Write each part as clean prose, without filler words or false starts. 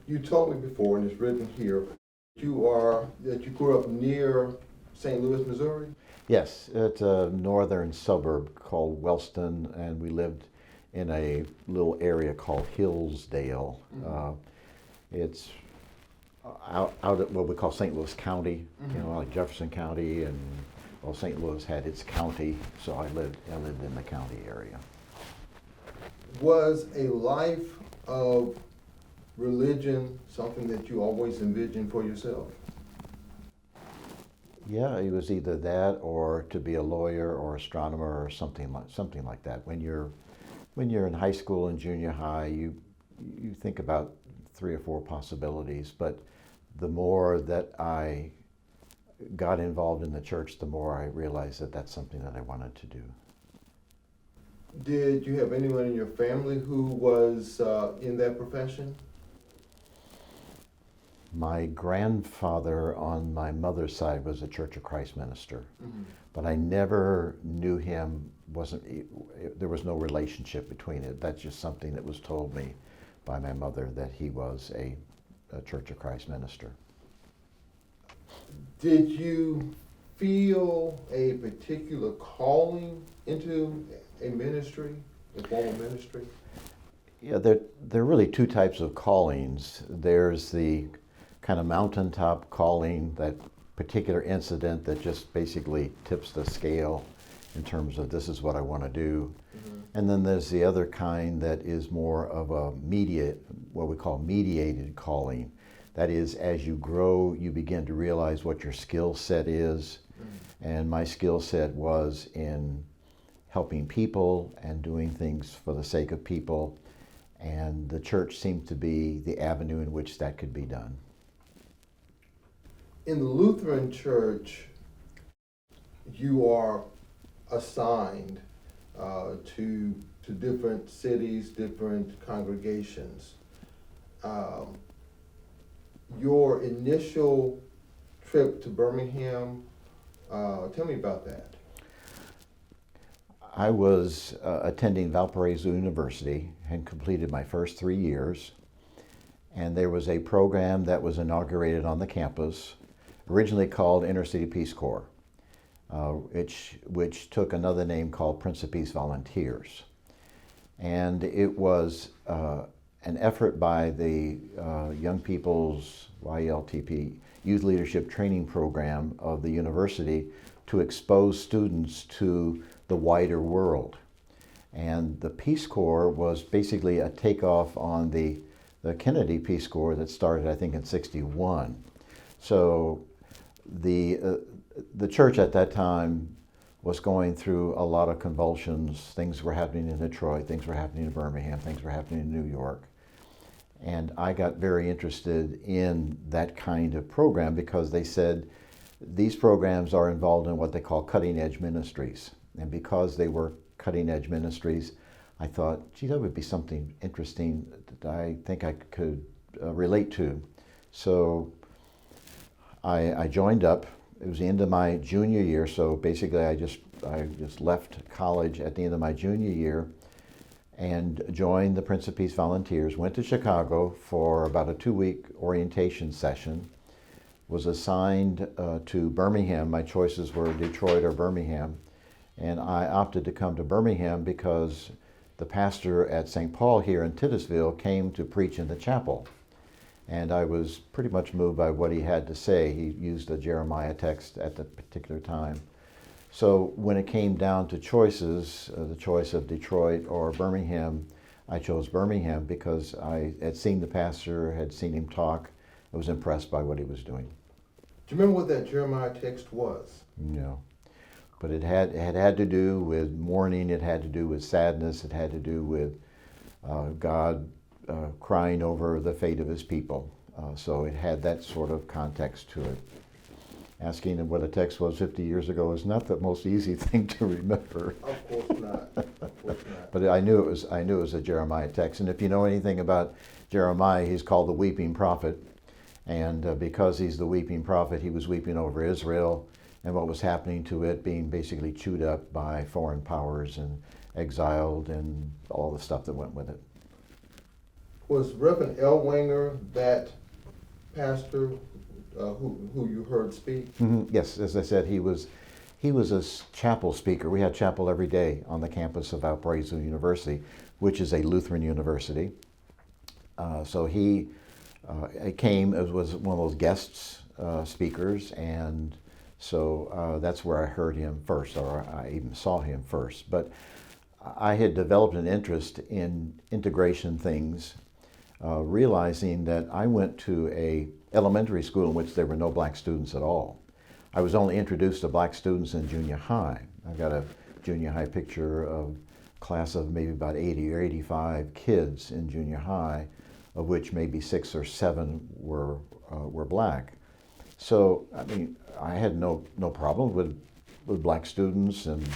You told me before, and it's written here, that you grew up near St. Louis, Missouri? Yes, it's a northern suburb called Wellston, and we lived in a little area called Hillsdale. Mm-hmm. It's out at what we call St. Louis County, Mm-hmm. like Jefferson County, and well, St. Louis had its county, so I lived in the county area. Was a life of religion something that you always envisioned for yourself? Yeah, it was either that or to be a lawyer or astronomer or something like that. When you're in high school and junior high, you think about 3 or 4 possibilities, but the more that I got involved in the church, the more I realized that that's something that I wanted to do. Did you have anyone in your family who was in that profession? My grandfather on my mother's side was a Church of Christ minister, Mm-hmm. but I never knew him. There was no relationship between it. That's just something that was told me by my mother, that he was a Church of Christ minister. Did you feel a particular calling into a ministry, a formal ministry? Yeah, there are really 2 types of callings. There's the kind of mountaintop calling, that particular incident that just basically tips the scale in terms of this is what I want to do. Mm-hmm. And then there's the other kind that is more of a what we call mediated calling. That is, as you grow, you begin to realize what your skill set is. Mm-hmm. And my skill set was in helping people and doing things for the sake of people. And the church seemed to be the avenue in which that could be done. In the Lutheran Church, you are assigned to different cities, different congregations. Your initial trip to Birmingham, tell me about that. I was attending Valparaiso University and completed my first 3 years. And there was a program that was inaugurated on the campus, originally called Inner City Peace Corps, which took another name called Prince of Peace Volunteers. And it was an effort by the Young People's YLTP Youth Leadership Training Program of the university to expose students to the wider world. And the Peace Corps was basically a takeoff on the Kennedy Peace Corps that started, I think, in '61. So the church at that time was going through a lot of convulsions. Things were happening in Detroit, things were happening in Birmingham, things were happening in New York. And I got very interested in that kind of program because they said these programs are involved in what they call cutting edge ministries. And because they were cutting edge ministries, I thought, gee, that would be something interesting that I think I could relate to. So I joined up. It was the end of my junior year, so basically I just left college at the end of my junior year and joined the Prince of Peace Volunteers, went to Chicago for about a 2-week orientation session, was assigned to Birmingham. My choices were Detroit or Birmingham, and I opted to come to Birmingham because the pastor at St. Paul here in Titusville came to preach in the chapel. And I was pretty much moved by what he had to say. He used a Jeremiah text at the particular time. So when it came down to choices, the choice of Detroit or Birmingham, I chose Birmingham because I had seen the pastor, had seen him talk. I was impressed by what he was doing. Do you remember what that Jeremiah text was? No. But it had to do with mourning, it had to do with sadness, it had to do with God crying over the fate of his people. So it had that sort of context to it. Asking what a text was 50 years ago is not the most easy thing to remember. Of course not. Of course not. But I knew it was a Jeremiah text. And if you know anything about Jeremiah, he's called the weeping prophet. And because he's the weeping prophet, he was weeping over Israel and what was happening to it, being basically chewed up by foreign powers and exiled and all the stuff that went with it. Was Reverend Ellwanger that pastor who you heard speak? Yes, as I said, he was a chapel speaker. We had chapel every day on the campus of Valparaiso University, which is a Lutheran university. So he came as was one of those guest speakers, and so that's where I heard him first, or I even saw him first. But I had developed an interest in integration things, realizing that I went to a elementary school in which there were no black students at all. I was only introduced to black students in junior high. I've got a junior high picture of a class of maybe about 80 or 85 kids in junior high, of which maybe 6 or 7 were black. So, I mean, I had no problem with black students and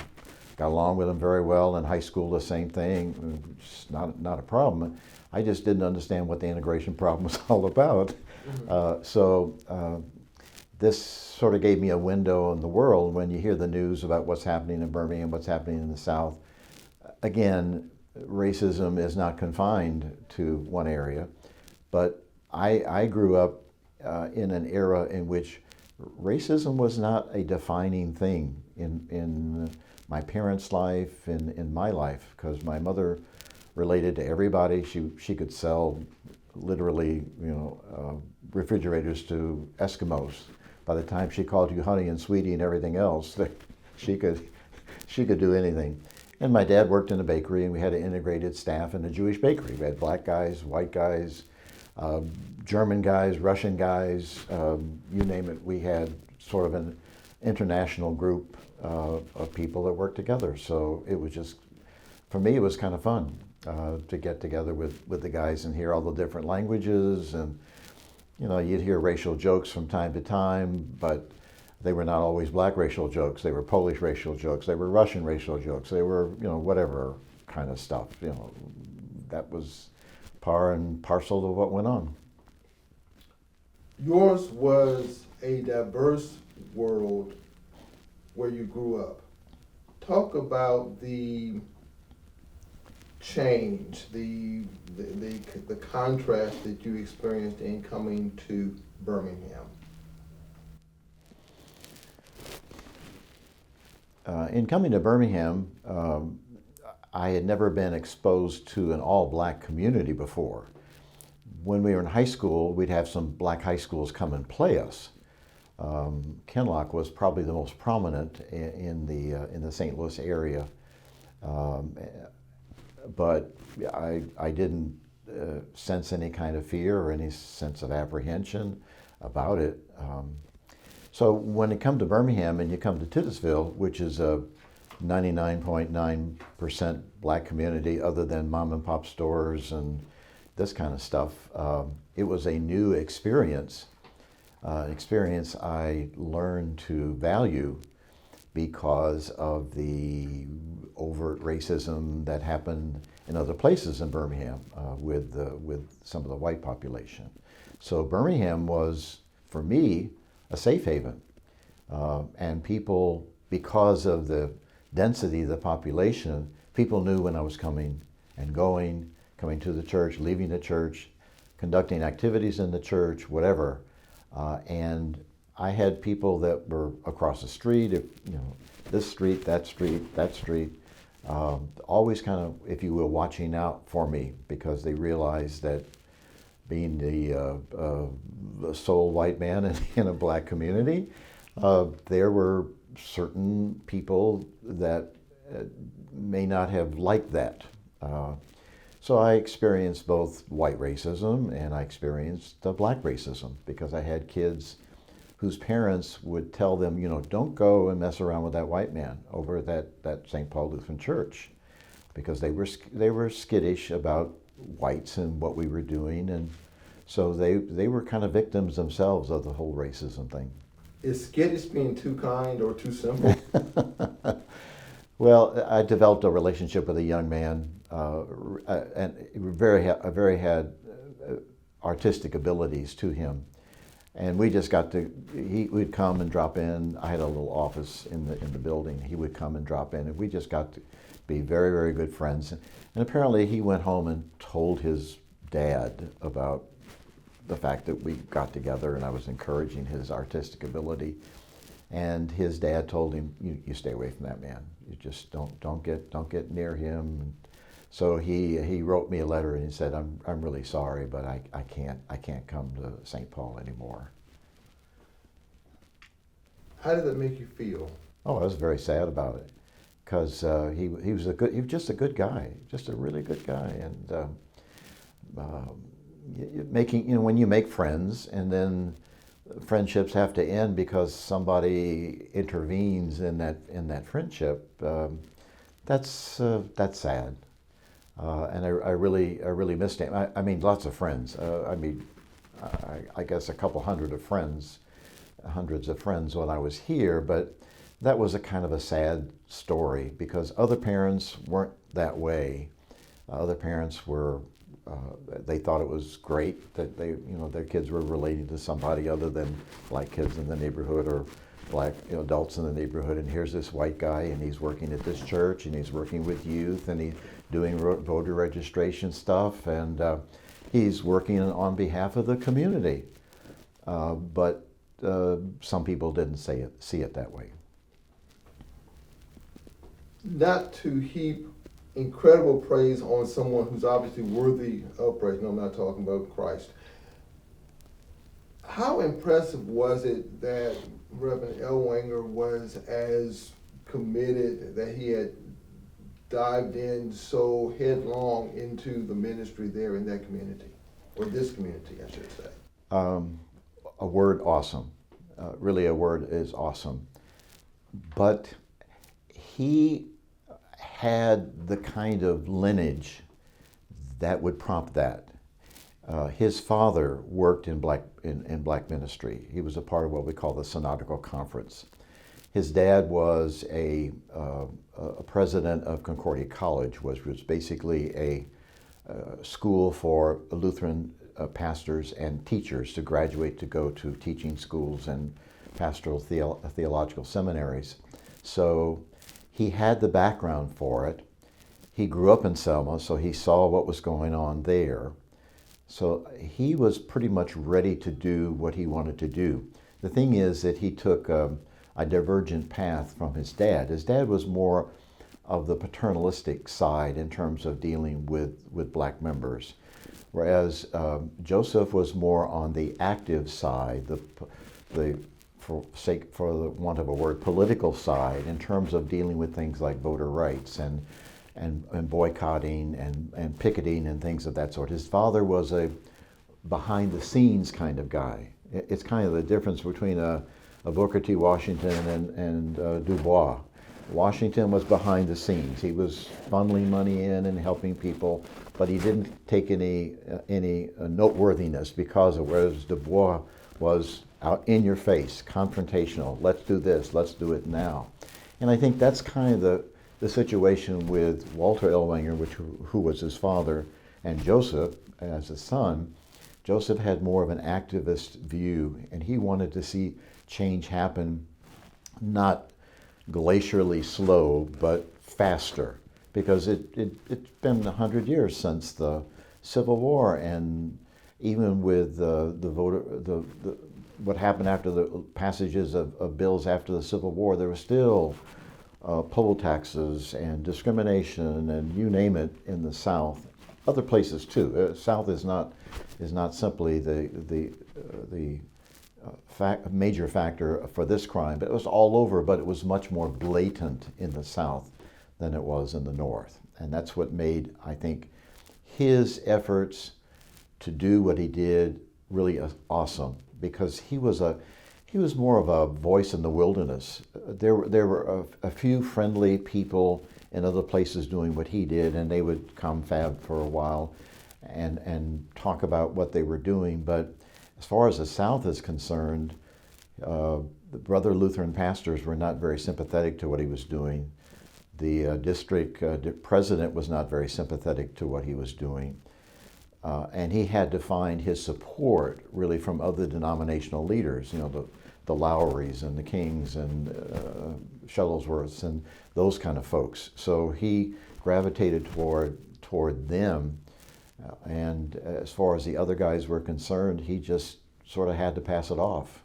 got along with them very well. In high school, the same thing. It's not a problem. I just didn't understand what the integration problem was all about. This sort of gave me a window in the world when you hear the news about what's happening in Birmingham, what's happening in the South. Again, racism is not confined to one area, but I grew up in an era in which racism was not a defining thing in my parents' life, in my life, because my mother related to everybody. She could sell literally, refrigerators to Eskimos. By the time she called you honey and sweetie and everything else, she could do anything. And my dad worked in a bakery, and we had an integrated staff in a Jewish bakery. We had black guys, white guys, German guys, Russian guys, you name it. We had sort of an international group of people that worked together. So it was just, for me, it was kind of fun to get together with the guys and hear all the different languages. And, you'd hear racial jokes from time to time, but they were not always black racial jokes. They were Polish racial jokes. They were Russian racial jokes. They were, whatever kind of stuff. That was par and parcel of what went on. Yours was a diverse world where you grew up. Talk about the change, the contrast that you experienced in coming to Birmingham. In coming to Birmingham, I had never been exposed to an all-black community before. When we were in high school, we'd have some black high schools come and play us. Kenlock was probably the most prominent in the St. Louis area, but I didn't sense any kind of fear or any sense of apprehension about it. So when you come to Birmingham and you come to Titusville, which is a 99.9% black community other than mom and pop stores and this kind of stuff, it was a new experience, an experience I learned to value because of the overt racism that happened in other places in Birmingham with some of the white population. So Birmingham was, for me, a safe haven. And people, because of the density of the population, people knew when I was coming and going, coming to the church, leaving the church, conducting activities in the church, whatever. And I had people that were across the street, this street, that street, that street, always kind of, if you will, watching out for me because they realized that being the sole white man in a black community, there were certain people that may not have liked that. So I experienced both white racism and I experienced black racism because I had kids whose parents would tell them, don't go and mess around with that white man over at that St. Paul Lutheran Church, because they were skittish about whites and what we were doing, and so they were kind of victims themselves of the whole racism thing. Is skittish being too kind or too simple? Well, I developed a relationship with a young man, and very had artistic abilities to him. And we just we'd come and drop in. I had a little office in the building. He would come and drop in, and we just got to be very, very good friends. And apparently he went home and told his dad about the fact that we got together and I was encouraging his artistic ability. And his dad told him, "You stay away from that man. You just don't get near him." So he wrote me a letter and he said, "I'm really sorry, but I can't come to St. Paul anymore." How did that make you feel? Oh, I was very sad about it, because he was just a good guy, just a really good guy, and when you make friends and then friendships have to end because somebody intervenes in that friendship, that's sad, and I really missed him. I mean, lots of friends. I guess a couple hundreds of friends when I was here, but that was a kind of a sad story because other parents weren't that way. Other parents were, they thought it was great that their kids were relating to somebody other than black kids in the neighborhood or black adults in the neighborhood. And here's this white guy, and he's working at this church, and he's working with youth, and he's doing voter registration stuff, and he's working on behalf of the community. But some people didn't see it that way. Not to heap incredible praise on someone who's obviously worthy of praise. No, I'm not talking about Christ. How impressive was it that Reverend Ellwanger was as committed, that he had dived in so headlong into the ministry there in that community, or this community, I should say? A word, awesome. Really, a word is awesome. But he had the kind of lineage that would prompt that. His father worked in black ministry. He was a part of what we call the Synodical Conference. His dad was a president of Concordia College, which was basically a school for Lutheran pastors and teachers to graduate to go to teaching schools and pastoral theological seminaries. So he had the background for it. He grew up in Selma, so he saw what was going on there. So he was pretty much ready to do what he wanted to do. The thing is that he took a divergent path from his dad. His dad was more of the paternalistic side in terms of dealing with black members, whereas Joseph was more on the active side, for the want of a word, political side, in terms of dealing with things like voter rights and boycotting and picketing and things of that sort. His father was a behind-the-scenes kind of guy. It's kind of the difference between a Booker T. Washington and Du Bois. Washington was behind the scenes. He was funneling money in and helping people, but he didn't take any noteworthiness because of, whereas Du Bois was out in your face, confrontational. Let's do this, let's do it now. And I think that's kind of the situation with Walter Ellwanger, who was his father, and Joseph as a son. Joseph had more of an activist view, and he wanted to see change happen, not glacially slow, but faster, because it's been 100 years since the Civil War, and even with what happened after the passages of bills after the Civil War, there was still poll taxes and discrimination and you name it in the South, other places too. South is not simply the major factor for this crime, but it was all over. But it was much more blatant in the South than it was in the North, and that's what made, I think, his efforts to do what he did really awesome, because he was more of a voice in the wilderness. There were a few friendly people in other places doing what he did, and they would confab for a while and talk about what they were doing. But as far as the South is concerned, the brother Lutheran pastors were not very sympathetic to what he was doing. The district president was not very sympathetic to what he was doing. And he had to find his support really from other denominational leaders, the Lowrys and the Kings and Shuttlesworths and those kind of folks. So he gravitated toward them And as far as the other guys were concerned, he just sort of had to pass it off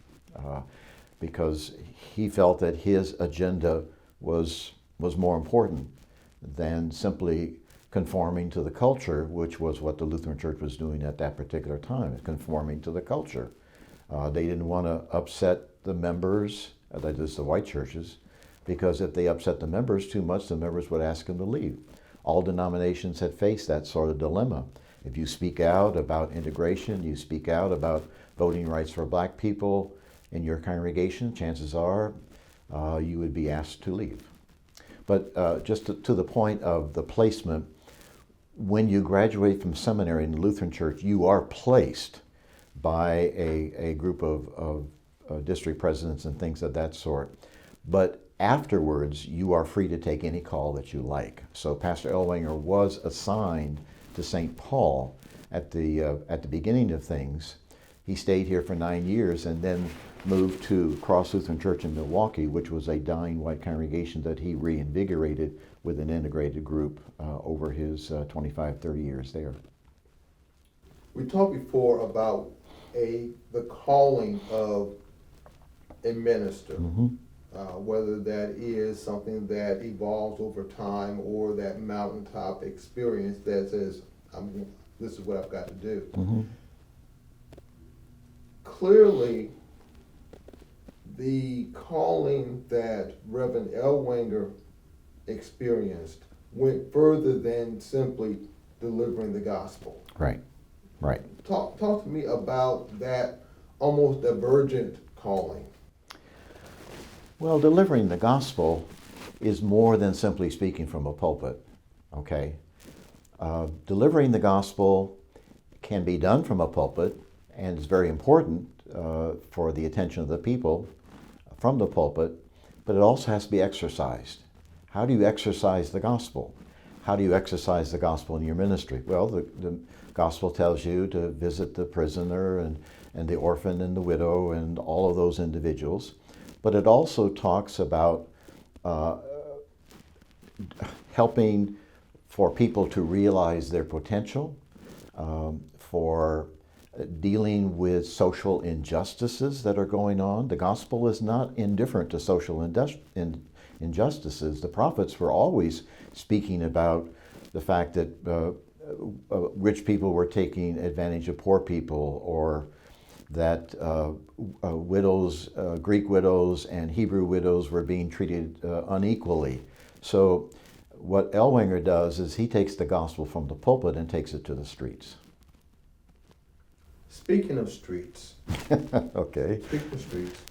because he felt that his agenda was more important than simply conforming to the culture, which was what the Lutheran Church was doing at that particular time, conforming to the culture. They didn't want to upset the members, that is the white churches, because if they upset the members too much, the members would ask them to leave. All denominations had faced that sort of dilemma. If you speak out about integration, you speak out about voting rights for black people in your congregation, chances are you would be asked to leave. But just to the point of the placement, when you graduate from seminary in the Lutheran Church, you are placed by a group of district presidents and things of that sort. But afterwards, you are free to take any call that you like. So Pastor Ellwanger was assigned to St. Paul at the beginning of things. He stayed here for 9 years and then moved to Cross Lutheran Church in Milwaukee, which was a dying white congregation that he reinvigorated with an integrated group over his 25, 30 years there. We talked before about the calling of a minister, whether that is something that evolves over time or that mountaintop experience that says, this is what I've got to do. Clearly, the calling that Reverend Ellwanger experienced went further than simply delivering the gospel. Right, right. Talk to me about that almost divergent calling. Well, delivering the gospel is more than simply speaking from a pulpit, okay? Delivering the gospel can be done from a pulpit, and it's very important for the attention of the people from the pulpit, but it also has to be exercised. How do you exercise the gospel? How do you exercise the gospel in your ministry? Well, the gospel tells you to visit the prisoner and the orphan and the widow and all of those individuals, but it also talks about helping for people to realize their potential, for dealing with social injustices that are going on. The gospel is not indifferent to social injustices. The prophets were always speaking about the fact that rich people were taking advantage of poor people, or that widows, Greek widows and Hebrew widows were being treated unequally. So what Ellwanger does is he takes the gospel from the pulpit and takes it to the streets. Speaking of streets. Okay. Speaking of streets.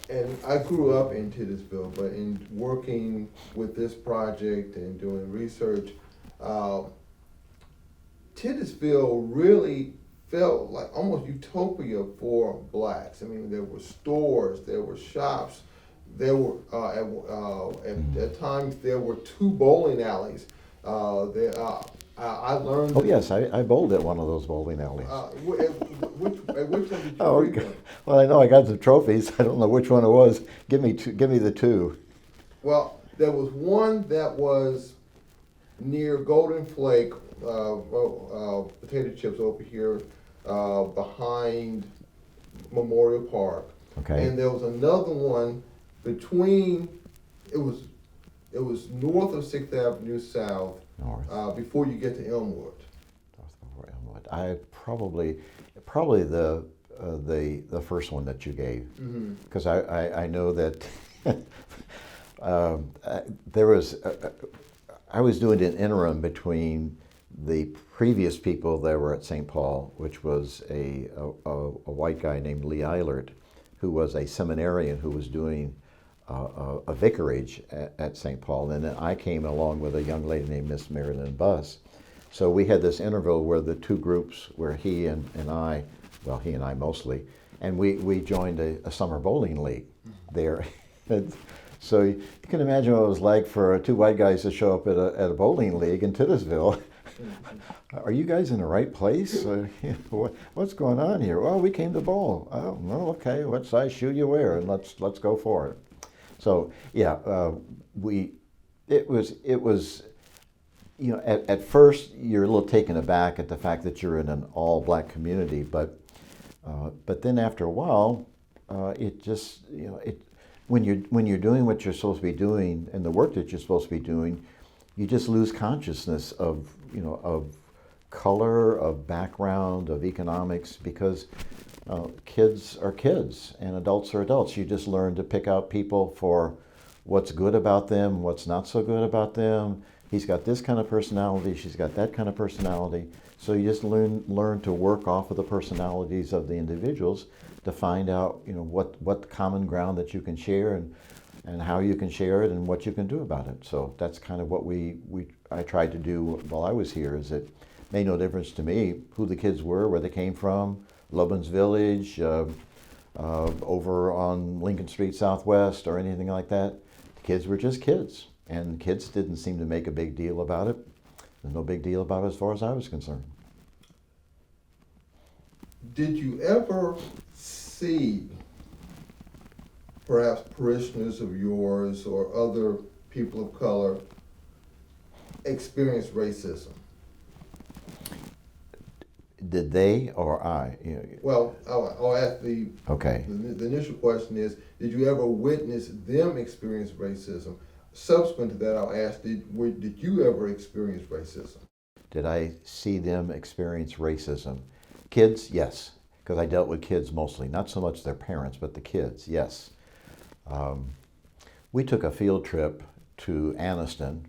And I grew up in Titusville, but in working with this project and doing research, Titusville really felt like almost utopia for blacks. I mean, there were stores, there were shops, there were at times there were 2 bowling alleys. I learned. Oh yes, I bowled at one of those bowling alleys. Which one did you Oh, frequent? well, I know I got the trophies. I don't know which one it was. Give me the 2. Well, there was one that was near Golden Flake, potato chips over here, behind Memorial Park. Okay. And there was another one between. It was north of 6th Avenue South. North. Before you get to Elmwood. North before Elmwood. I probably the first one that you gave, because I know that there was I was doing an interim between the previous people that were at St. Paul, which was a white guy named Lee Eilert, who was a seminarian who was doing a vicarage at St. Paul, and then I came along with a young lady named Miss Marilyn Buss. So we had this interval where the 2 groups, where he and I, well, he and I mostly, and we joined a summer bowling league there. And so you can imagine what it was like for 2 white guys to show up at a bowling league in Titusville. Are you guys in the right place? What's going on here? Well, we came to bowl. Oh, well, okay. What size shoe you wear? And let's go for it. So yeah, it was at first you're a little taken aback at the fact that you're in an all-black community, but then after a while, it just, when you're doing what you're supposed to be doing and the work that you're supposed to be doing, you just lose consciousness of color, of background, of economics, because kids are kids and adults are adults. You just learn to pick out people for what's good about them, what's not so good about them. He's got this kind of personality, she's got that kind of personality. So you just learn to work off of the personalities of the individuals to find out, what common ground that you can share and how you can share it and what you can do about it. So that's kind of what I tried to do while I was here. Is it made no difference to me who the kids were, where they came from, Lubbock's Village, over on Lincoln Street Southwest or anything like that. The kids were just kids, and kids didn't seem to make a big deal about it. There's no big deal about it as far as I was concerned. Did you ever see perhaps parishioners of yours or other people of color experience racism? Did they or I? Well, I'll ask Okay. The initial question is, did you ever witness them experience racism? Subsequent to that, I'll ask, did you ever experience racism? Did I see them experience racism? Kids, yes, because I dealt with kids mostly, not so much their parents, but the kids, yes. We took a field trip to Anniston,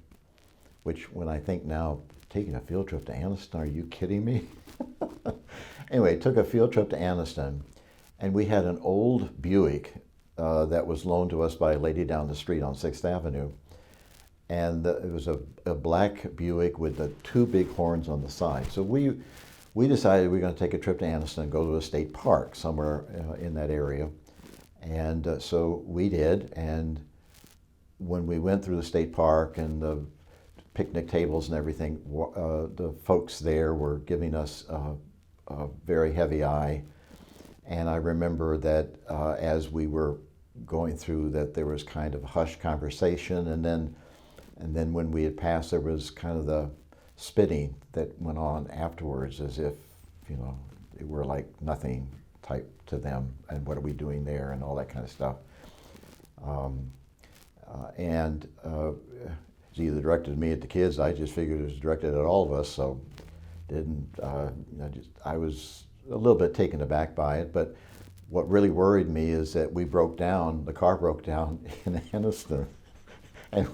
which when I think now, taking a field trip to Anniston, are you kidding me? Anyway, took a field trip to Anniston, and we had an old Buick that was loaned to us by a lady down the street on 6th Avenue. And it was a black Buick with the two big horns on the side. So we decided we were going to take a trip to Anniston and go to a state park somewhere in that area. And so we did. And when we went through the state park and the picnic tables and everything, the folks there were giving us a very heavy eye. And I remember that as we were going through that, there was kind of a hushed conversation, and then when we had passed, there was kind of the spitting that went on afterwards, as if it were like nothing type to them, and what are we doing there, and all that kind of stuff. And it's either directed at me at the kids. I just figured it was directed at all of us, so I was a little bit taken aback by it. But what really worried me is that the car broke down in Anniston, and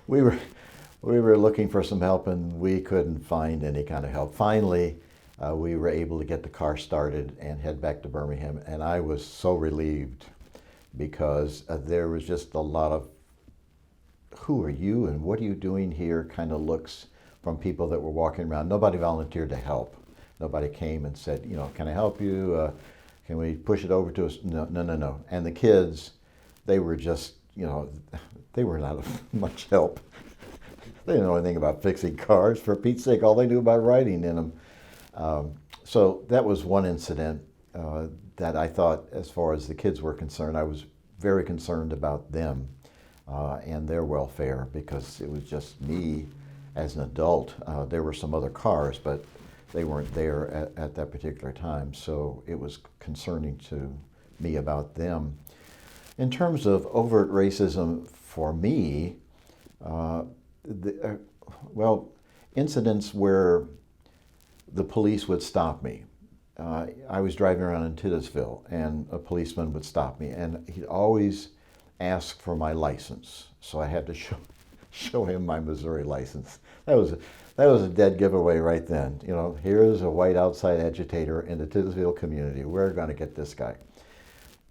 we were looking for some help, and we couldn't find any kind of help. Finally, we were able to get the car started and head back to Birmingham, and I was so relieved, because there was just a lot of "who are you and what are you doing here" kind of looks from people that were walking around. Nobody volunteered to help. Nobody came and said, "Can I help you? Can we push it over to us?" No. And the kids, they were just, they were not of much help. They didn't know anything about fixing cars. For Pete's sake, all they knew about riding in them. So that was one incident that I thought, as far as the kids were concerned, I was very concerned about them and their welfare, because it was just me as an adult. There were some other cars, but they weren't there at that particular time, so it was concerning to me about them. In terms of overt racism for me, incidents where the police would stop me. I was driving around in Titusville, and a policeman would stop me, and he'd always ask for my license, so I had to show him my Missouri license. That was a dead giveaway right then. Here's a white outside agitator in the Titusville community. We're going to get this guy.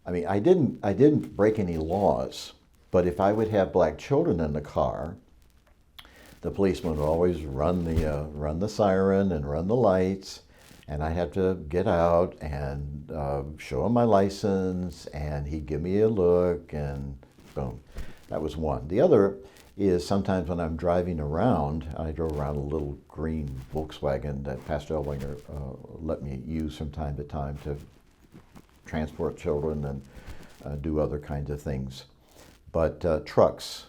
I mean, I didn't break any laws, but if I would have black children in the car, the policeman would always run the siren and run the lights, and I had to get out and show him my license, and he'd give me a look, and boom. That was one. The other is sometimes when I'm driving around, I drove around a little green Volkswagen that Pastor Ellwanger let me use from time to time to transport children and do other kinds of things. But trucks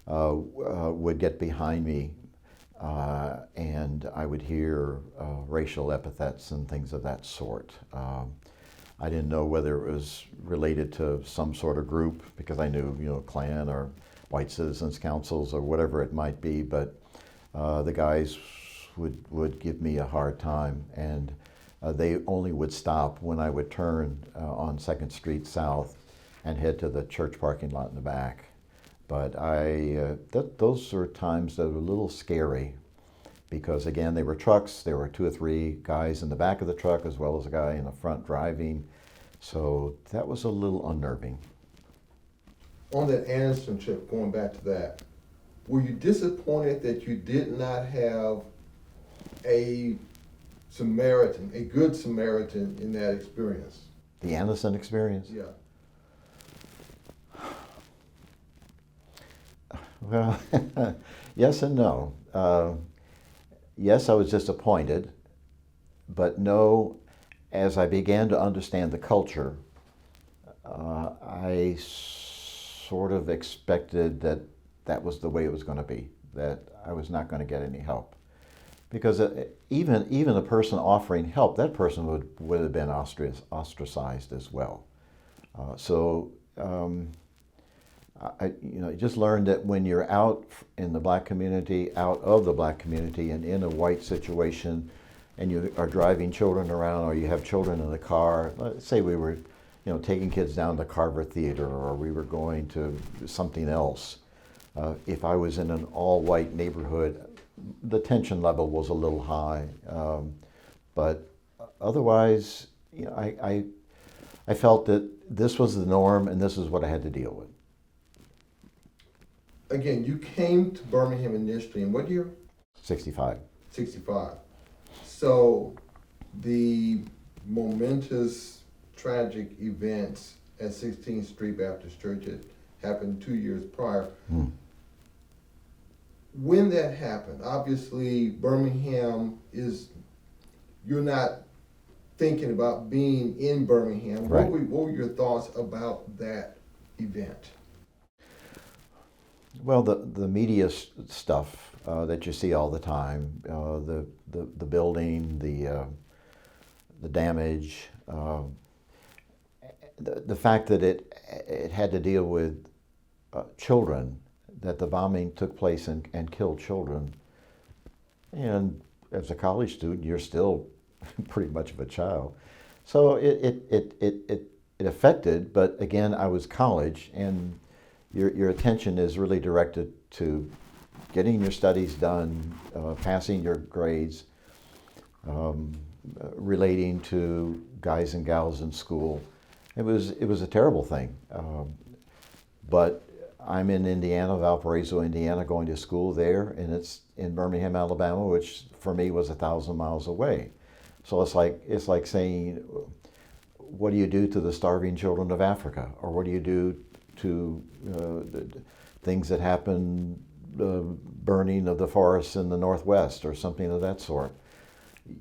would get behind me and I would hear racial epithets and things of that sort. I didn't know whether it was related to some sort of group, because I knew, Klan or White Citizens Councils or whatever it might be, but the guys would give me a hard time, and they only would stop when I would turn on 2nd Street South and head to the church parking lot in the back. But those are times that were a little scary, because again, they were trucks. There were 2 or 3 guys in the back of the truck as well as a guy in the front driving. So that was a little unnerving. On that Anderson trip, going back to that, were you disappointed that you did not have a Samaritan, a good Samaritan in that experience? The Anderson experience? Yeah. Well, yes and no. Yes, I was disappointed, but no, as I began to understand the culture, I sort of expected that that was the way it was going to be, that I was not going to get any help. Because even a person offering help, that person would have been ostracized as well. I just learned that when you're out in the black community, out of the black community, and in a white situation, and you are driving children around, or you have children in the car. Let's say we were, taking kids down to Carver Theater, or we were going to something else. If I was in an all-white neighborhood, the tension level was a little high. But otherwise, I felt that this was the norm, and this is what I had to deal with. Again, you came to Birmingham initially in what year? 65. 65. So the momentous, tragic events at 16th Street Baptist Church had happened 2 years prior. When that happened, obviously Birmingham you're not thinking about being in Birmingham. Right. What were your thoughts about that event? Well, the media stuff that you see all the time, the building, the damage, the fact that it had to deal with children, that the bombing took place and killed children, and as a college student, you're still pretty much of a child, so it affected. But again, I was college, and your attention is really directed to getting your studies done, passing your grades, relating to guys and gals in school. It was a terrible thing. But I'm in Indiana, Valparaiso, Indiana, going to school there, and it's in Birmingham, Alabama, which for me was 1,000 miles away. So it's like saying, what do you do to the starving children of Africa, or what do you do to things that happen, burning of the forests in the Northwest or something of that sort?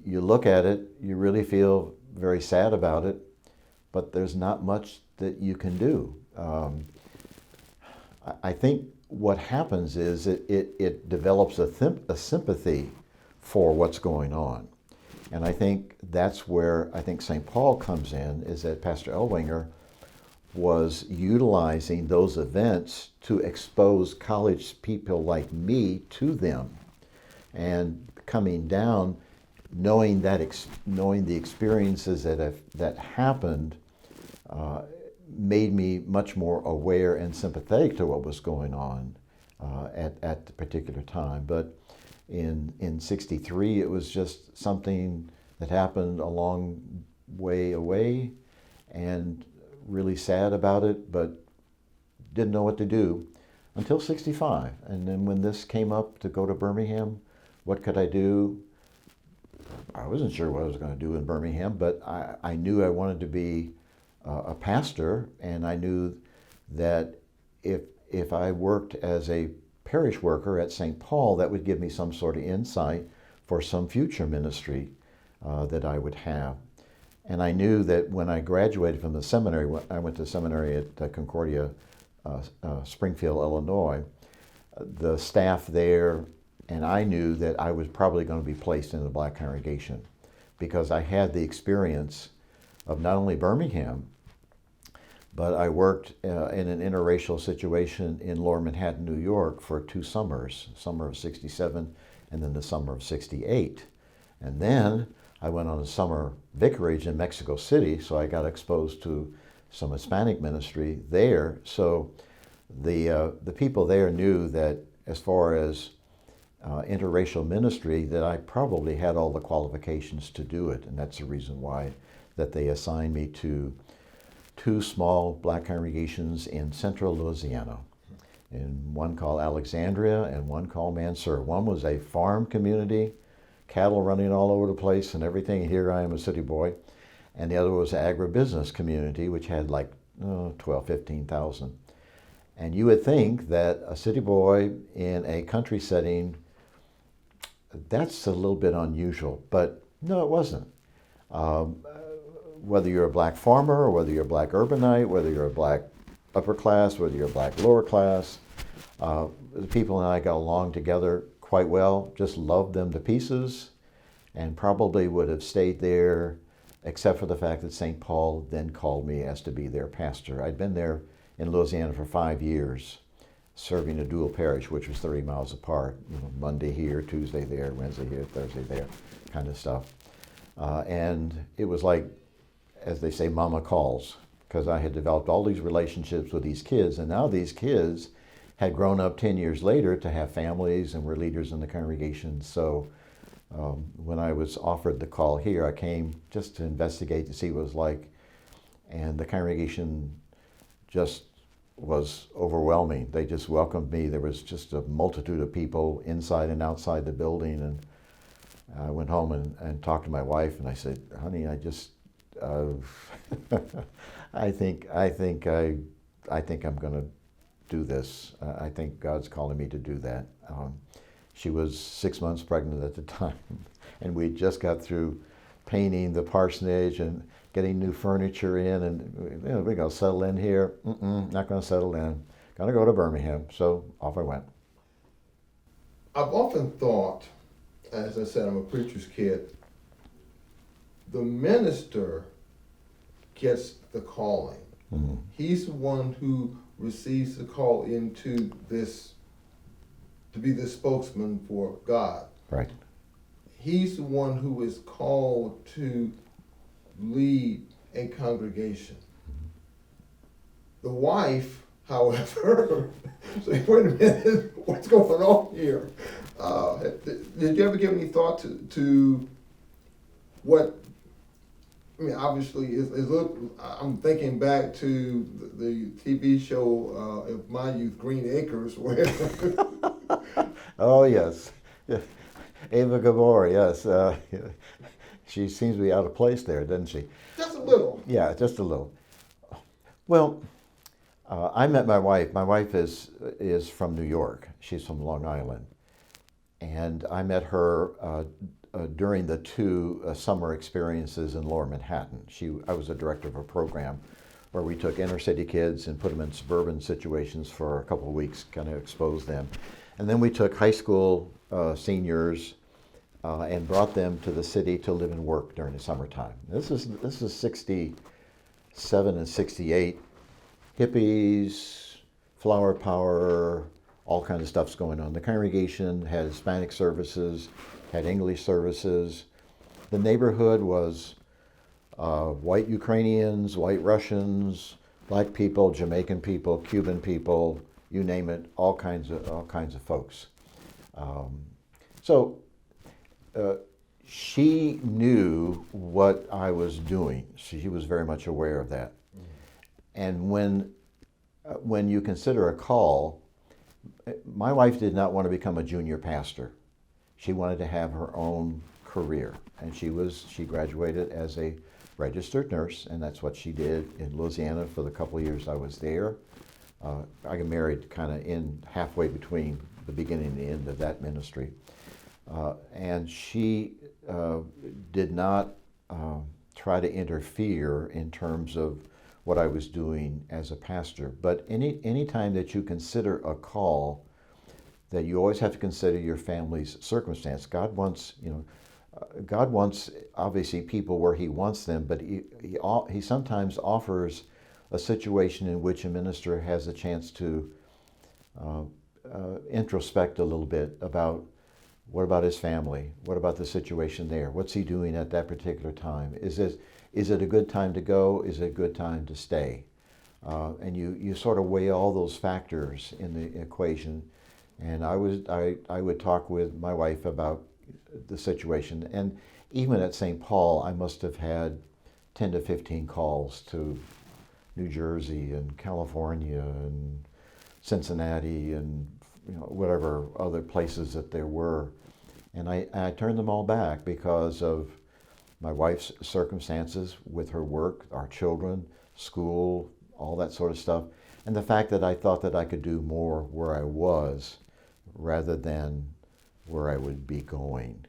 You look at it, you really feel very sad about it, but there's not much that you can do. I think what happens is it develops a sympathy for what's going on. And I think that's where I think St. Paul comes in, is that Pastor Ellwanger was utilizing those events to expose college people like me to them, and coming down, knowing the experiences that happened, made me much more aware and sympathetic to what was going on at the particular time. But in 63, it was just something that happened a long way away, and really sad about it, but didn't know what to do until 65. And then when this came up to go to Birmingham, what could I do? I wasn't sure what I was going to do in Birmingham, but I knew I wanted to be a pastor, and I knew that if I worked as a parish worker at St. Paul, that would give me some sort of insight for some future ministry that I would have. And I knew that when I graduated from the seminary, I went to seminary at Concordia, Springfield, Illinois, the staff there and I knew that I was probably going to be placed in the black congregation because I had the experience of not only Birmingham, but I worked in an interracial situation in Lower Manhattan, New York for 2 summers, summer of '67 and then the summer of '68. And then I went on a summer vicarage in Mexico City, so I got exposed to some Hispanic ministry there. So the people there knew that as far as interracial ministry, that I probably had all the qualifications to do it, and that's the reason why that they assigned me to 2 small black congregations in central Louisiana, and one called Alexandria and one called Mansur. One was a farm community, cattle running all over the place and everything. Here I am, a city boy. And the other was an agribusiness community, which had like 12, 15,000. And you would think that a city boy in a country setting, that's a little bit unusual, but no, it wasn't. Whether you're a black farmer, or whether you're a black urbanite, whether you're a black upper class, whether you're a black lower class, the people and I got along together quite well, just loved them to pieces, and probably would have stayed there, except for the fact that St. Paul then called me as to be their pastor. I'd been there in Louisiana for 5 years, serving a dual parish, which was 30 miles apart. You know, Monday here, Tuesday there, Wednesday here, Thursday there, kind of stuff. And it was like, as they say, mama calls, because I had developed all these relationships with these kids, and now these kids had grown up 10 years later to have families and were leaders in the congregation. So when I was offered the call here, I came just to investigate to see what it was like, and the congregation just was overwhelming. They just welcomed me. There was just a multitude of people inside and outside the building, and I went home and talked to my wife, and I said, honey, I just I think I'm going to do this. I think God's calling me to do that. She was 6 months pregnant at the time, and we just got through painting the parsonage and getting new furniture in, and we're going to settle in here. Not going to settle in. Going to go to Birmingham. So off I went. I've often thought, as I said, I'm a preacher's kid, the minister gets the calling. Mm-hmm. He's the one who receives the call into this, to be the spokesman for God. Right. He's the one who is called to lead a congregation. The wife, however, so wait a minute, what's going on here? Did you ever give any thought to what, I mean, obviously, I'm thinking back to the TV show of my youth, Green Acres, where... Oh, yes. Ava Gabor, yes. She seems to be out of place there, doesn't she? Just a little. Yeah, just a little. Well, I met my wife. My wife is from New York. She's from Long Island. And I met her during the 2 summer experiences in Lower Manhattan. I was a director of a program where we took inner city kids and put them in suburban situations for a couple of weeks, kind of expose them. And then we took high school seniors and brought them to the city to live and work during the summertime. This is 67 and 68. Hippies, flower power, all kinds of stuff's going on. The congregation had Hispanic services, had English services. The neighborhood was white Ukrainians, white Russians, black people, Jamaican people, Cuban people, you name it, all kinds of folks. So she knew what I was doing. She was very much aware of that. And when you consider a call, my wife did not want to become a junior pastor. She wanted to have her own career, and she graduated as a registered nurse, and that's what she did in Louisiana for the couple of years I was there. I got married kind of in halfway between the beginning and the end of that ministry, and she did not try to interfere in terms of what I was doing as a pastor. But any time that you consider a call, that you always have to consider your family's circumstance. God wants obviously people where He wants them, but He sometimes offers a situation in which a minister has a chance to introspect a little bit about what about his family, what about the situation there, what's he doing at that particular time, is it a good time to go, is it a good time to stay, and you sort of weigh all those factors in the equation. And I would talk with my wife about the situation, and even at St. Paul I must have had 10 to 15 calls to New Jersey and California and Cincinnati and whatever other places that there were, and I turned them all back because of my wife's circumstances with her work, our children, school, all that sort of stuff, and the fact that I thought that I could do more where I was rather than where I would be going.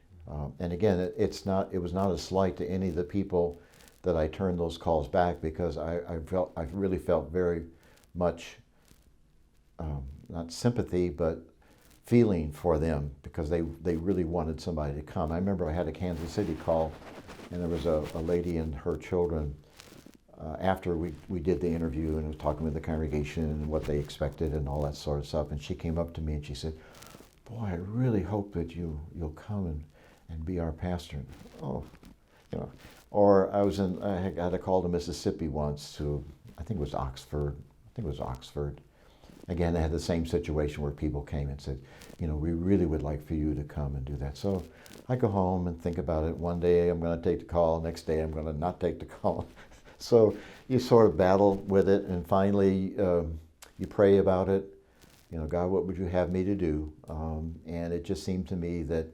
And again, it was not a slight to any of the people that I turned those calls back, because I really felt very much not sympathy, but feeling for them, because they really wanted somebody to come. I remember I had a Kansas City call, and there was a lady and her children, after we did the interview and was talking with the congregation and what they expected and all that sort of stuff, and she came up to me and she said, "Boy, I really hope that you'll come and be our pastor." Oh, Or I had a call to Mississippi once to, I think it was Oxford. Again, I had the same situation where people came and said, "We really would like for you to come and do that." So I go home and think about it. One day I'm going to take the call, next day I'm going to not take the call. So you sort of battle with it, and finally you pray about it. God, what would you have me to do? And it just seemed to me that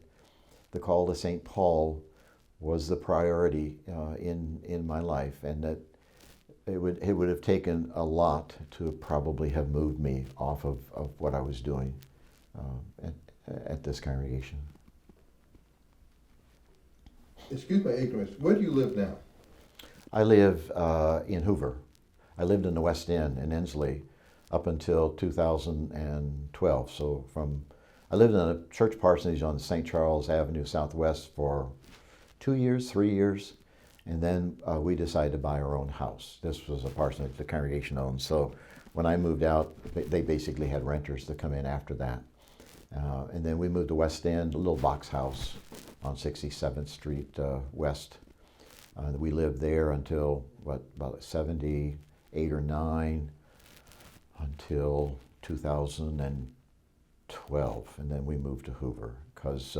the call to St. Paul was the priority in my life, and that it would have taken a lot to probably have moved me off of what I was doing at this congregation. Excuse my ignorance, where do you live now? I live in Hoover. I lived in the West End in Ensley up until 2012. So I lived in a church parsonage on St. Charles Avenue Southwest for 2 years, 3 years, and then we decided to buy our own house. This was a parsonage the congregation owned. So when I moved out, they basically had renters to come in after that. And then we moved to West End, a little box house on 67th Street West. We lived there until, about 78 or 9, until 2012. And then we moved to Hoover because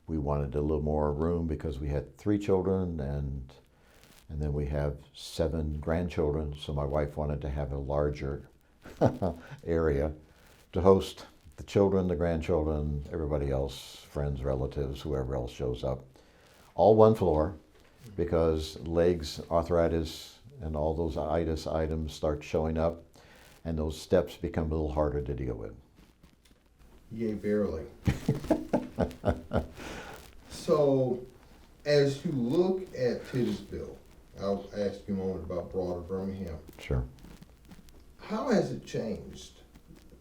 we wanted a little more room, because we had 3 children and then we have 7 grandchildren. So my wife wanted to have a larger area to host the children, the grandchildren, everybody else, friends, relatives, whoever else shows up. All one floor, because legs, arthritis, and all those itis items start showing up, and those steps become a little harder to deal with. Yea, verily. So, as you look at Titusville, I'll ask you a moment about broader Birmingham. Sure. How has it changed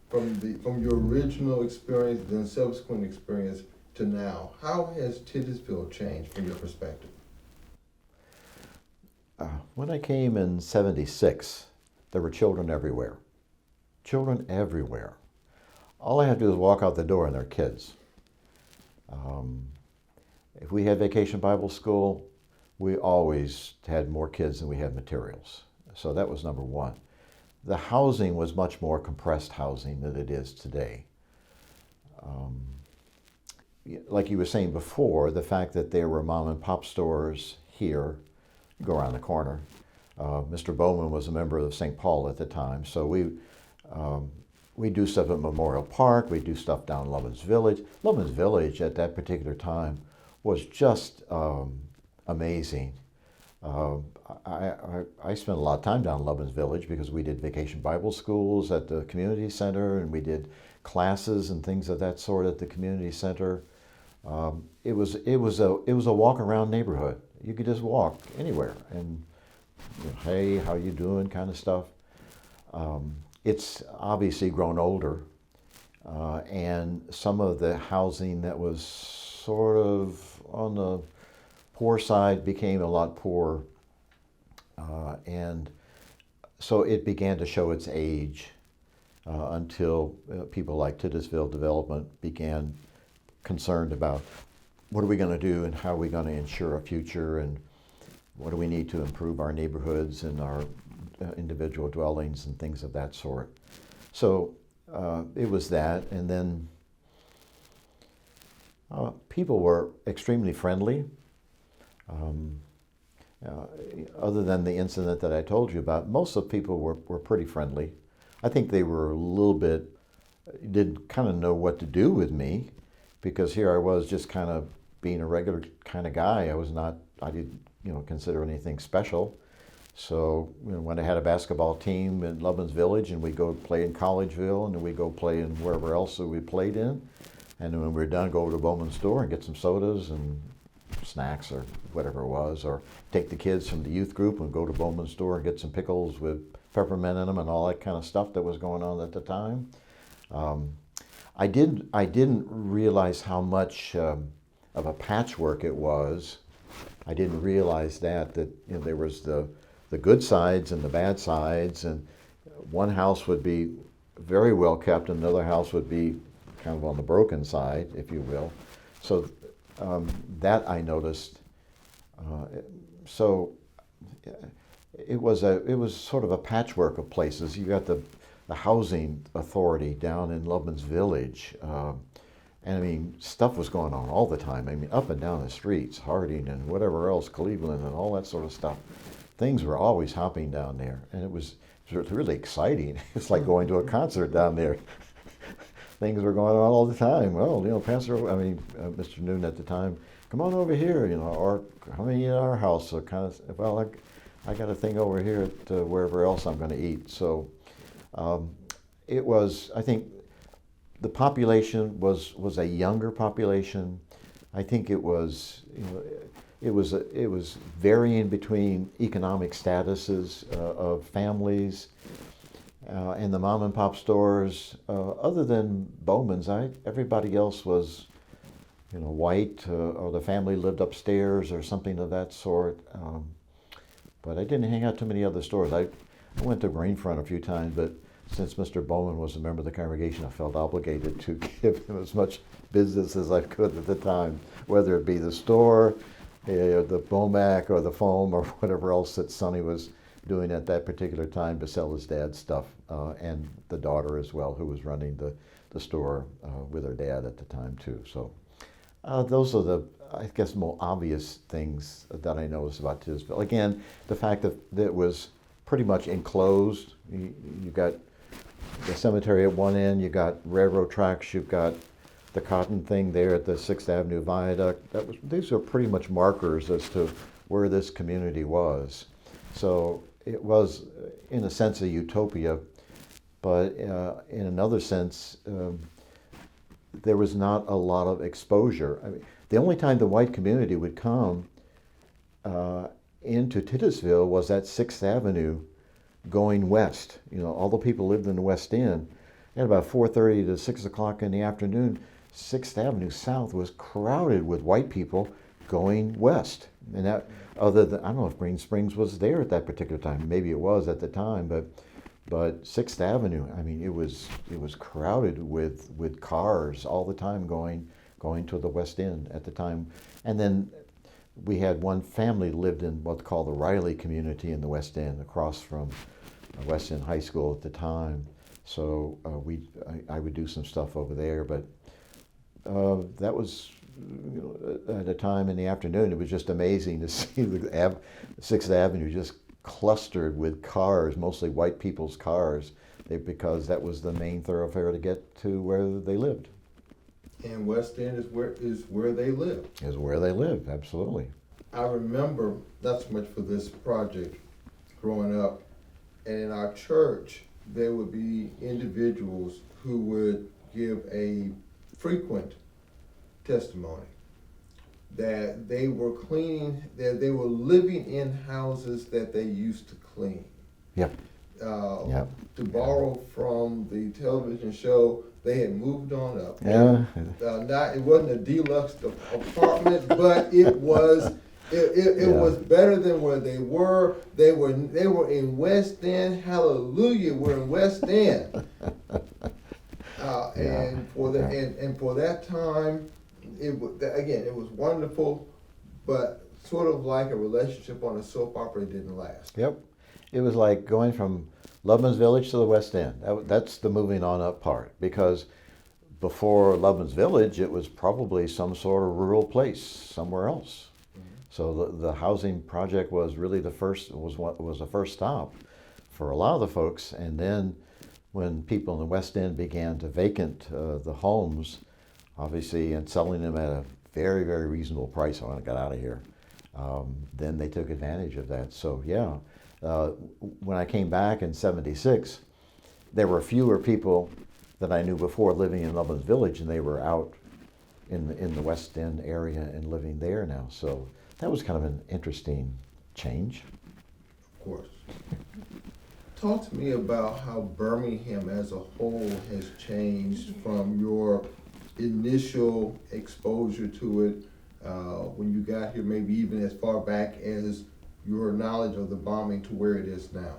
from your original experience, then subsequent experience, to now? How has Titusville changed from your perspective? When I came in '76, there were children everywhere. Children everywhere. All I had to do was walk out the door and they're kids. If we had Vacation Bible School, we always had more kids than we had materials. So that was number one. The housing was much more compressed housing than it is today. Like you were saying before, the fact that there were mom and pop stores here, you go around the corner. Mr. Bowman was a member of St. Paul at the time, so we do stuff at Memorial Park, we do stuff down Lovin's Village. Lovin's Village at that particular time was just amazing. I spent a lot of time down Lovin's Village because we did Vacation Bible Schools at the community center, and we did classes and things of that sort at the community center. It was a walk around neighborhood. You could just walk anywhere and hey, how you doing kind of stuff. It's obviously grown older. and some of the housing that was sort of on the poor side became a lot poorer. And so it began to show its age until people like Titusville Development began concerned about what are we going to do and how are we going to ensure a future and what do we need to improve our neighborhoods and our individual dwellings and things of that sort. So it was that, and then people were extremely friendly. Other than the incident that I told you about, most of the people were pretty friendly. I think they were a little bit, didn't kind of know what to do with me, because here I was just kind of being a regular kind of guy. I didn't, consider anything special. So when I had a basketball team in Loveman's Village, and we'd go play in Collegeville, and then we'd go play in wherever else that we played in, and when we were done, go over to Bowman's store and get some sodas and snacks or whatever it was, or take the kids from the youth group and go to Bowman's store and get some pickles with peppermint in them and all that kind of stuff that was going on at the time. I didn't realize how much of a patchwork it was. I didn't realize that there was the good sides and the bad sides, and one house would be very well kept and another house would be kind of on the broken side, if you will. So that I noticed. So it was sort of a patchwork of places. You got the housing authority down in Loveman's Village, and I mean, stuff was going on all the time. I mean, up and down the streets, Harding and whatever else, Cleveland and all that sort of stuff. Things were always hopping down there, and it was really exciting. It's like going to a concert down there. Things were going on all the time. Well, Mr. Noon at the time, come on over here, or come in our house. So kind of, well, I got a thing over here at wherever else I'm going to eat. So it was, I think, the population was a younger population. I think it was, it was varying between economic statuses of families. And the mom and pop stores, other than Bowman's, everybody else was, white, or the family lived upstairs or something of that sort. But I didn't hang out too many other stores. I went to Greenfront a few times, but since Mr. Bowman was a member of the congregation, I felt obligated to give him as much business as I could at the time, whether it be the store, the Bomac, or the foam, or whatever else that Sonny was doing at that particular time to sell his dad's stuff, and the daughter as well, who was running the store with her dad at the time too. So those are the, I guess, more obvious things that I noticed about Titusville. Again, the fact that it was pretty much enclosed. You got the cemetery at one end, you got railroad tracks, you've got the cotton thing there at the 6th Avenue Viaduct. These are pretty much markers as to where this community was. So it was, in a sense, a utopia, but in another sense, there was not a lot of exposure. I mean, the only time the white community would come into Titusville was at 6th Avenue going west. All the people lived in the West End. At about 4:30 to 6 o'clock in the afternoon, 6th Avenue South was crowded with white people going west. And that, other than, I don't know if Green Springs was there at that particular time. Maybe it was at the time, but 6th Avenue, I mean, it was crowded with cars all the time going to the West End at the time. And then we had one family lived in what's called the Riley community in the West End, across from West End High School at the time. So I would do some stuff over there, but that was, at a time in the afternoon, it was just amazing to see the 6th Avenue just clustered with cars, mostly white people's cars, because that was the main thoroughfare to get to where they lived. And West End is where they live. Is where they live, absolutely. I remember, not so much for this project, growing up, and in our church, there would be individuals who would give a frequent testimony that they were cleaning, that they were living in houses that they used to clean. Yep. Yep. to borrow from the television show, they had moved on up. Yeah. It wasn't a deluxe apartment, but it was. It Yeah. was better than where they were. They were in West End. Hallelujah, we're in West End. And for that time, it was wonderful, but sort of like a relationship on a soap opera, it didn't last. Yep. It was like going from Loveman's Village to the West End. That's the moving on up part, because before Loveman's Village, it was probably some sort of rural place somewhere else. So the housing project was really the first stop for a lot of the folks. And then when people in the West End began to vacant the homes, obviously, and selling them at a very, very reasonable price when I got out of here, then they took advantage of that. So yeah, when I came back in '76, there were fewer people that I knew before living in Loveman's Village, and they were out in the West End area and living there now. So that was kind of an interesting change. Of course. Talk to me about how Birmingham as a whole has changed from your initial exposure to it when you got here, maybe even as far back as your knowledge of the bombing, to where it is now.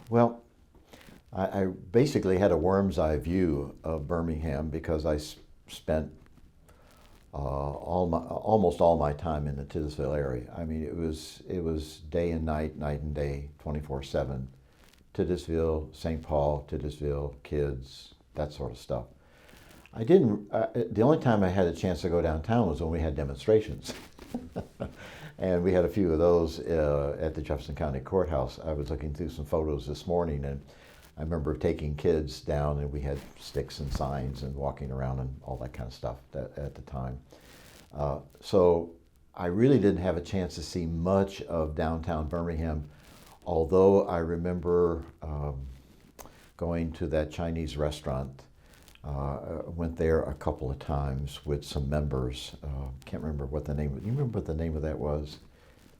Well, I basically had a worm's eye view of Birmingham because I spent almost all my time in the Titusville area. I mean, it was day and night, night and day, 24/7. Titusville, St. Paul, Titusville, kids, that sort of stuff. I didn't. The only time I had a chance to go downtown was when we had demonstrations, and we had a few of those at the Jefferson County Courthouse. I was looking through some photos this morning, and I remember taking kids down, and we had sticks and signs and walking around and all that kind of stuff at the time. So I really didn't have a chance to see much of downtown Birmingham, although I remember going to that Chinese restaurant. Went there a couple of times with some members. Can't remember what the name. You remember what the name of that was?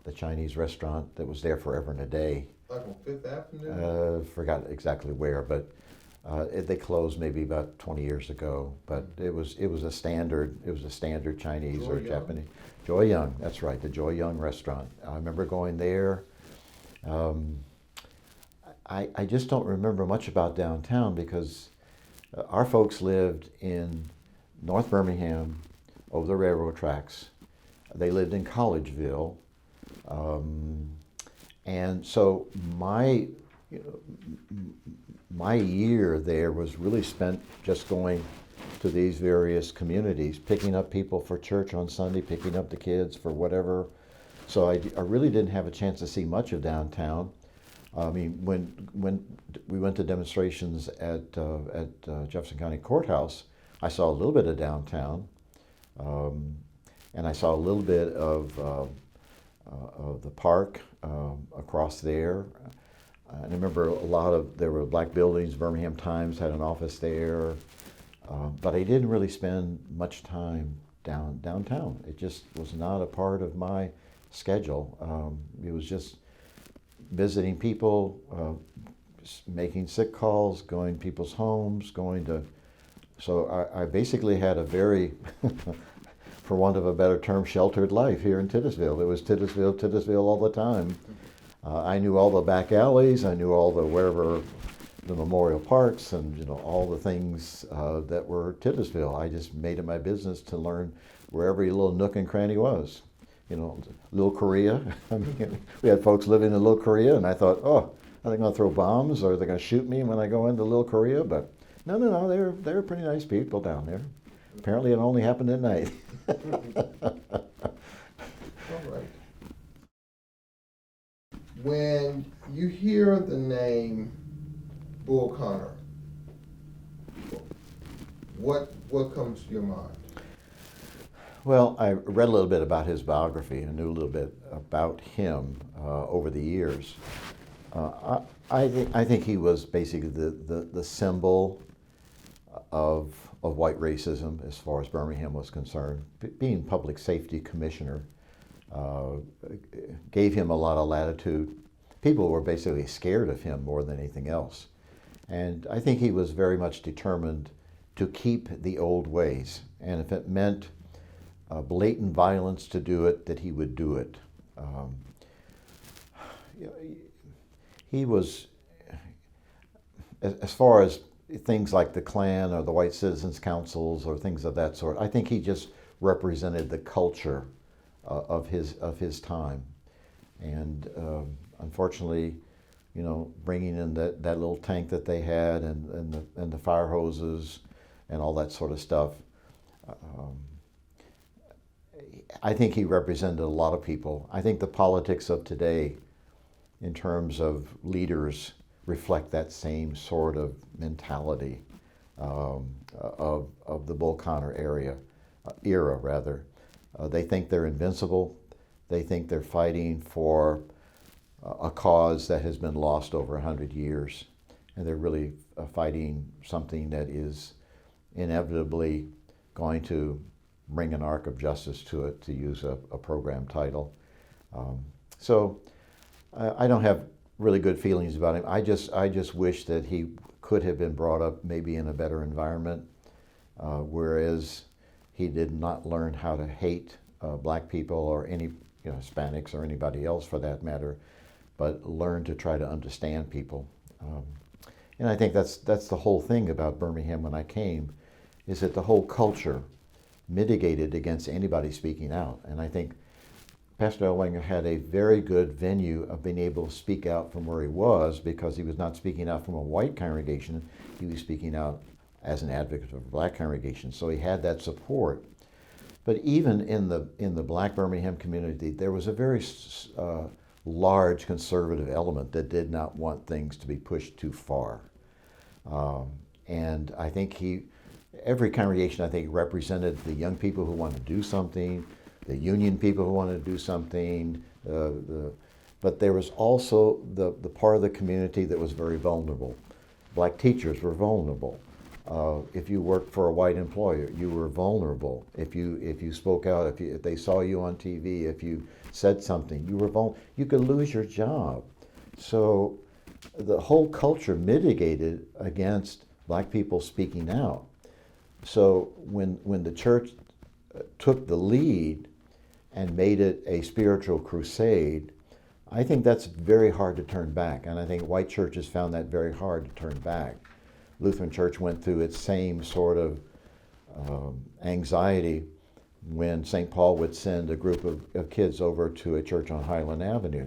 The Chinese restaurant that was there forever and a day. Like on Fifth Avenue? Forgot exactly where, but they closed maybe about 20 years ago. But it was a standard Chinese Joy or Young? Japanese. Joy Young, that's right, the Joy Young restaurant. I remember going there. I just don't remember much about downtown because our folks lived in North Birmingham, over the railroad tracks. They lived in Collegeville. And so my year there was really spent just going to these various communities, picking up people for church on Sunday, picking up the kids for whatever. So I really didn't have a chance to see much of downtown. I mean, when we went to demonstrations at Jefferson County Courthouse, I saw a little bit of downtown, and I saw a little bit of the park across there. I remember there were black buildings. Birmingham Times had an office there, but I didn't really spend much time downtown. It just was not a part of my schedule. It was just visiting people, making sick calls, going to people's homes, so I basically had a very, for want of a better term, sheltered life here in Titusville. It was Titusville all the time. I knew all the back alleys, I knew all the memorial parks and all the things that were Titusville. I just made it my business to learn where every little nook and cranny was. Little Korea. I mean, we had folks living in Little Korea, and I thought, oh, are they going to throw bombs, or are they going to shoot me when I go into Little Korea? But no, they're pretty nice people down there. Apparently, it only happened at night. All right. When you hear the name Bull Connor, what comes to your mind? Well, I read a little bit about his biography and knew a little bit about him over the years. I think he was basically the symbol of white racism as far as Birmingham was concerned. Being public safety commissioner, uh, gave him a lot of latitude. People were basically scared of him more than anything else. And I think he was very much determined to keep the old ways. And if it meant blatant violence to do it, that he would do it. He was, as far as things like the Klan or the White Citizens Councils or things of that sort, I think he just represented the culture of his time. And unfortunately, bringing in that little tank that they had and the fire hoses and all that sort of stuff, I think he represented a lot of people. I think the politics of today, in terms of leaders, reflect that same sort of mentality of the Bull Connor era. They think they're invincible. They think they're fighting for a cause that has been lost over 100 years, and they're really fighting something that is inevitably going to bring an arc of justice to it, to use a program title. So I don't have really good feelings about him. I just wish that he could have been brought up maybe in a better environment, whereas he did not learn how to hate black people or any Hispanics or anybody else for that matter, but learn to try to understand people. And I think that's the whole thing about Birmingham when I came, is that the whole culture mitigated against anybody speaking out. And I think Pastor Ellwanger had a very good venue of being able to speak out from where he was, because he was not speaking out from a white congregation, he was speaking out as an advocate of a black congregation. So he had that support. But even in the black Birmingham community, there was a very large conservative element that did not want things to be pushed too far. And I think every congregation, I think, represented the young people who wanted to do something, the union people who wanted to do something, but there was also the part of the community that was very vulnerable. Black teachers were vulnerable. If you worked for a white employer, you were vulnerable. If you spoke out, if they saw you on TV, if you said something, you were vulnerable. You could lose your job. So the whole culture mitigated against black people speaking out. So when the church took the lead and made it a spiritual crusade, I think that's very hard to turn back. And I think white churches found that very hard to turn back. Lutheran Church went through its same sort of anxiety when St. Paul would send a group of kids over to a church on Highland Avenue,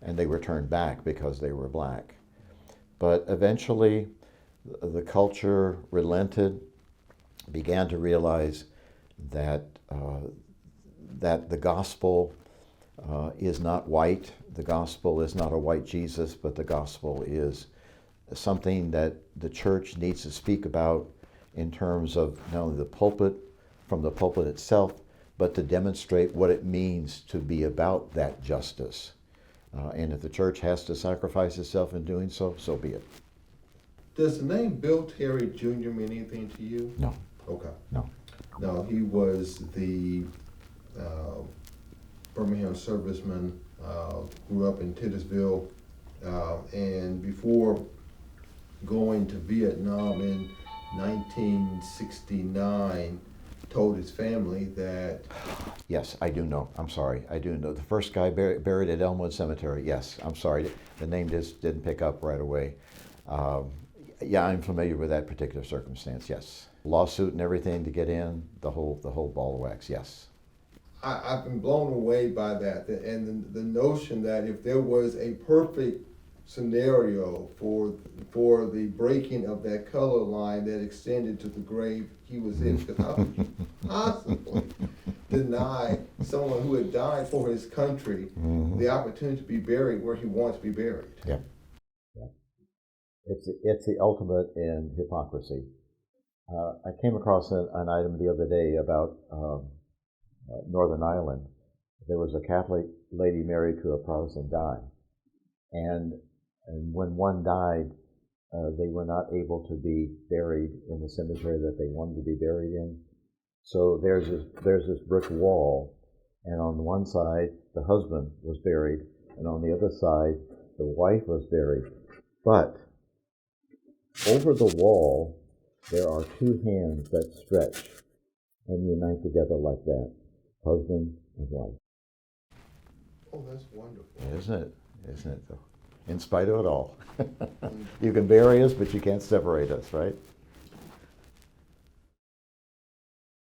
and they were turned back because they were black. But eventually, the culture relented, began to realize that that the gospel is not white. The gospel is not a white Jesus, but the gospel is something that the church needs to speak about in terms of not only the pulpit, from the pulpit itself, but to demonstrate what it means to be about that justice. And if the church has to sacrifice itself in doing so, so be it. Does the name Bill Terry Jr. mean anything to you? No. Okay. No. No, he was the Birmingham serviceman, grew up in Titusville, and before going to Vietnam in 1969, told his family that... Yes, I do know. I'm sorry. I do know. The first guy buried at Elmwood Cemetery. Yes, I'm sorry. The name just didn't pick up right away. Yeah, I'm familiar with that particular circumstance, yes. Lawsuit and everything to get in, the whole ball of wax, yes. I've been blown away by that, and the notion that if there was a perfect scenario for the breaking of that color line that extended to the grave he was in, because how could you possibly deny someone who had died for his country the opportunity to be buried where he wants to be buried? Yeah. Yeah. It's the ultimate in hypocrisy. I came across an item the other day about Northern Ireland. There was a Catholic lady married to a Protestant guy, and when one died, they were not able to be buried in the cemetery that they wanted to be buried in. So there's this brick wall, and on on one side, the husband was buried, and on the other side, the wife was buried. But over the wall, there are two hands that stretch and unite together like that, husband and wife. Oh, that's wonderful. Isn't it? Isn't it, though? In spite of it all. You can bury us, but you can't separate us, right?